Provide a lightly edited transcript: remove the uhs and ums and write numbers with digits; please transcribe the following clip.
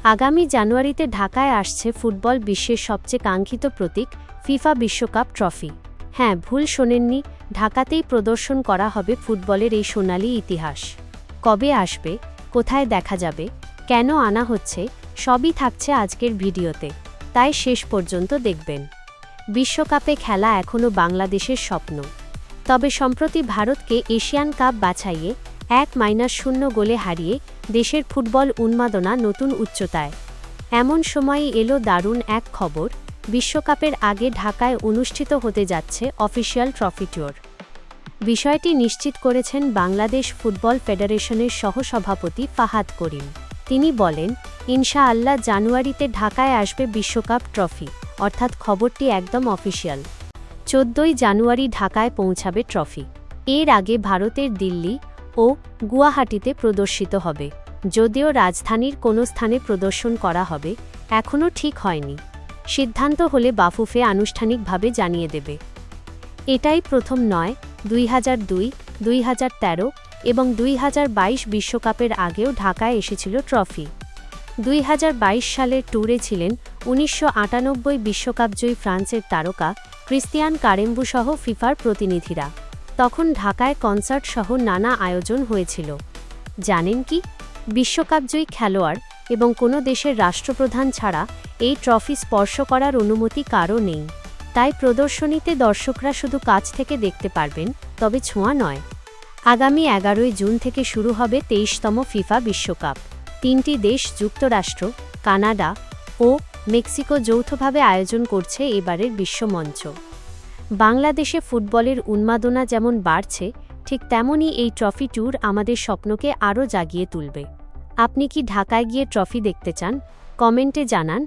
আগামী জানুয়ারিতে ঢাকায় আসছে ফুটবল বিশ্বের সবচেয়ে কাঙ্ক্ষিত প্রতীক ফিফা বিশ্বকাপ ট্রফি। হ্যাঁ, ভুল শোনেননি, ঢাকাতেই প্রদর্শন করা হবে ফুটবলের এই সোনালী ইতিহাস। কবে আসবে, কোথায় দেখা যাবে, কেন আনা হচ্ছে, সবই থাকছে আজকের ভিডিওতে, তাই শেষ পর্যন্ত দেখবেন। বিশ্বকাপে খেলা এখনও বাংলাদেশের স্বপ্ন, তবে সম্প্রতি ভারতকে এশিয়ান কাপ বাছাইয়ে 1-0 গোলে হারিয়ে দেশের ফুটবল উন্মাদনা নতুন উচ্চতায়। এমন সময়ই এলো দারুণ এক খবর, বিশ্বকাপের আগে ঢাকায় অনুষ্ঠিত হতে যাচ্ছে অফিসিয়াল ট্রফি ট্যুর। বিষয়টি নিশ্চিত করেছেন বাংলাদেশ ফুটবল ফেডারেশনের সহসভাপতি ফাহাদ করিম। তিনি বলেন, ইনশাআল্লাহ জানুয়ারিতে ঢাকায় আসবে বিশ্বকাপ ট্রফি, অর্থাৎ খবরটি একদম অফিসিয়াল। 14 জানুয়ারি ঢাকায় পৌঁছাবে ট্রফি। এর আগে ভারতের দিল্লি ও গুয়াহাটিতে প্রদর্শিত হবে। যদিও রাজধানীর কোনো স্থানে প্রদর্শন করা হবে এখনও ঠিক হয়নি। সিদ্ধান্ত হলে বাফুফে আনুষ্ঠানিকভাবে জানিয়ে দেবে। এটাই প্রথম নয়, 2002, 2013 এবং 2022 বিশ্বকাপের আগেও ঢাকায় এসেছিল ট্রফি। 2022 সালের ট্যুরে ছিলেন 1998 বিশ্বকাপজয়ী ফ্রান্সের তারকা ক্রিস্তিয়ান কারেম্বু সহ ফিফার প্রতিনিধিরা। তখন ঢাকায় কনসার্ট সহ নানা আয়োজন হয়েছিল। জানেন কি, বিশ্বকাপজয়ী খেলোয়াড় এবং কোনো দেশের রাষ্ট্রপ্রধান ছাড়া এই ট্রফি স্পর্শ করার অনুমতি কারও নেই। তাই প্রদর্শনীতে দর্শকরা শুধু কাছ থেকে দেখতে পারবেন, তবে ছোঁয়া নয়। আগামী 11 জুন থেকে শুরু হবে 23তম ফিফা বিশ্বকাপ। 3টি দেশ যুক্তরাষ্ট্র, কানাডা ও মেক্সিকো যৌথভাবে আয়োজন করছে এবারের বিশ্বমঞ্চ। বাংলাদেশে ফুটবলের উন্মাদনা যেমন বাড়ছে, ঠিক তেমনই এই ট্রফি ট্যুর আমাদের স্বপ্নকে আরও জাগিয়ে তুলবে। আপনি কি ঢাকায় গিয়ে ট্রফি দেখতে চান? কমেন্টে জানান।